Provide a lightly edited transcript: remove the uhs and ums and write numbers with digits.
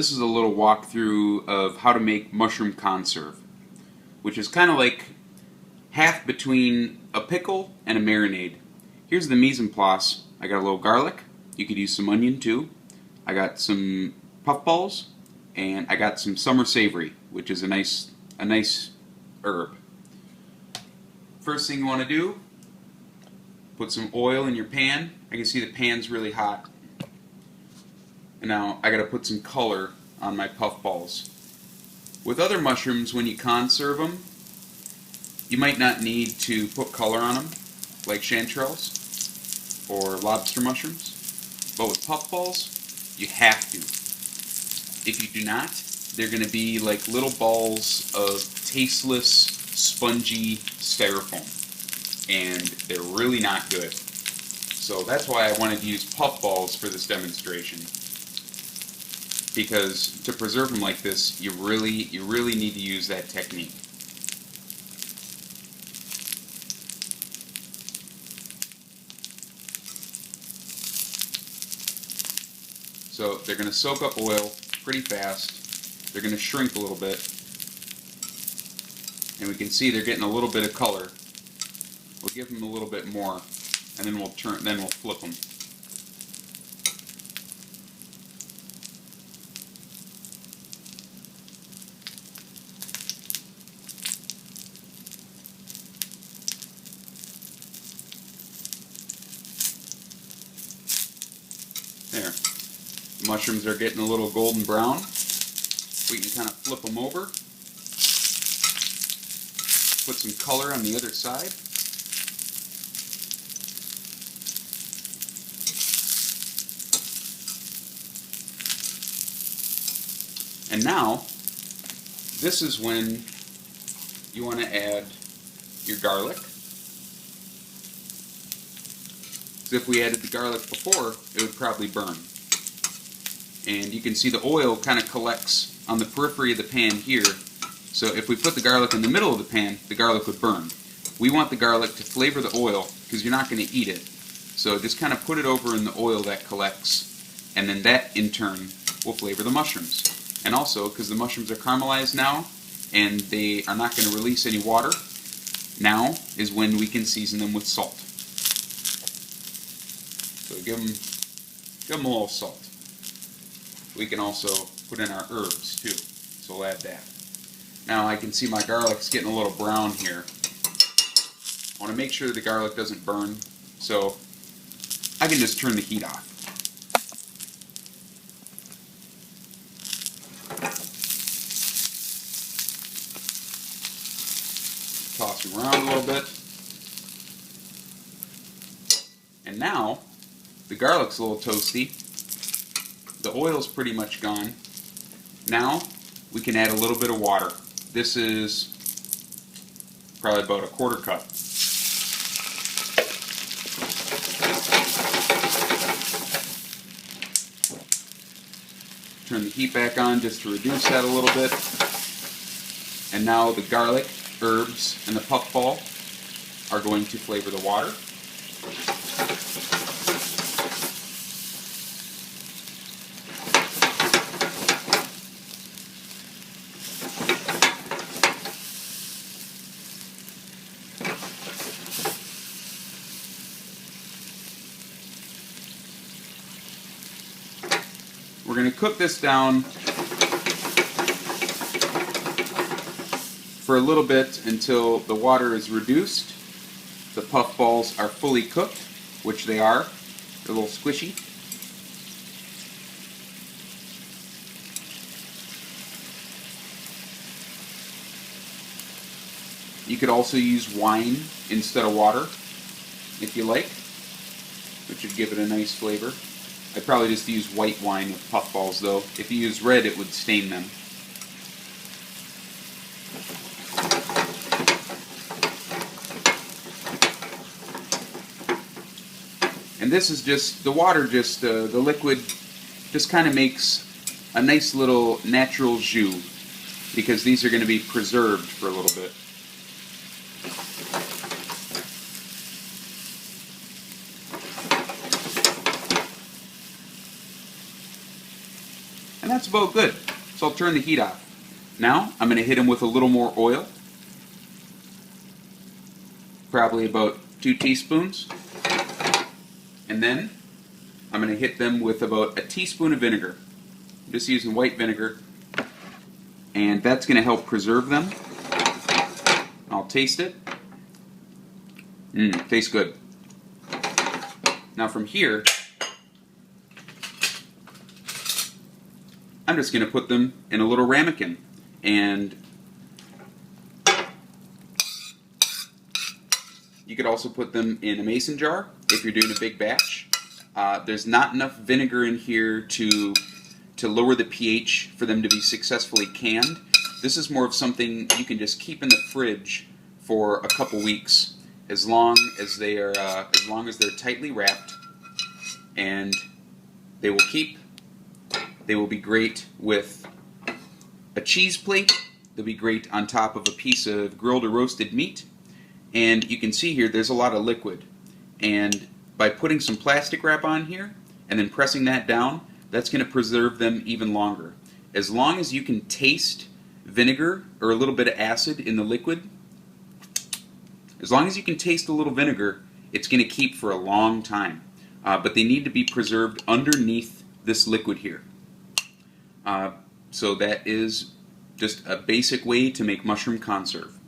This is a little walkthrough of how to make mushroom conserve, which is kind of like half between a pickle and a marinade. Here's the mise en place. I got a little garlic. You could use some onion too. I got some puffballs, and I got some summer savory, which is a nice herb. First thing you want to do, put some oil in your pan. I can see the pan's really hot. And now I gotta put some color on my puffballs. With other mushrooms, when you conserve them, you might not need to put color on them, like chanterelles or lobster mushrooms. But with puffballs, you have to. If you do not, they're gonna be like little balls of tasteless, spongy styrofoam. And they're really not good. So that's why I wanted to use puffballs for this demonstration. Because to preserve them like this, you really need to use that technique. So they're going to soak up oil pretty fast. They're going to shrink a little bit. And we can see they're getting a little bit of color. We'll give them a little bit more, and then we'll flip them. There. The mushrooms are getting a little golden brown. We can kind of flip them over. Put some color on the other side. And now, this is when you want to add your garlic. So if we added the garlic before, it would probably burn. And you can see the oil kind of collects on the periphery of the pan here. So if we put the garlic in the middle of the pan, the garlic would burn. We want the garlic to flavor the oil because you're not going to eat it. So just kind of put it over in the oil that collects, and then that in turn will flavor the mushrooms. And also, because the mushrooms are caramelized now, and they are not going to release any water, now is when we can season them with salt. So give them a little salt. We can also put in our herbs too, so we'll add that. Now I can see my garlic's getting a little brown here. I want to make sure the garlic doesn't burn, so I can just turn the heat off. Toss them around a little bit. And now, the garlic's a little toasty. The oil's pretty much gone. Now, we can add a little bit of water. This is probably about a quarter cup. Turn the heat back on just to reduce that a little bit. And now the garlic, herbs, and the puffball are going to flavor the water. We're going to cook this down for a little bit until the water is reduced. The puffballs are fully cooked, which they are. They're a little squishy. You could also use wine instead of water, if you like, which would give it a nice flavor. I'd probably just use white wine with puffballs though. If you use red, it would stain them. And this is just, the water just, the liquid just kind of makes a nice little natural jus, because these are going to be preserved for a little bit. that's about good. So I'll turn the heat off. Now I'm going to hit them with a little more oil, probably about 2 teaspoons, and then I'm going to hit them with about a teaspoon of vinegar. I'm just using white vinegar, and that's going to help preserve them. I'll taste it. Tastes good. Now from here, I'm just going to put them in a little ramekin, and you could also put them in a mason jar if you're doing a big batch. There's not enough vinegar in here to lower the pH for them to be successfully canned. This is more of something you can just keep in the fridge for a couple weeks, as long as they're tightly wrapped, and they will keep. They will be great with a cheese plate. They'll be great on top of a piece of grilled or roasted meat. And you can see here there's a lot of liquid. And by putting some plastic wrap on here and then pressing that down, that's going to preserve them even longer. As long as you can taste vinegar or a little bit of acid in the liquid, as long as you can taste a little vinegar, it's going to keep for a long time. But they need to be preserved underneath this liquid here. So that is just a basic way to make mushroom conserve.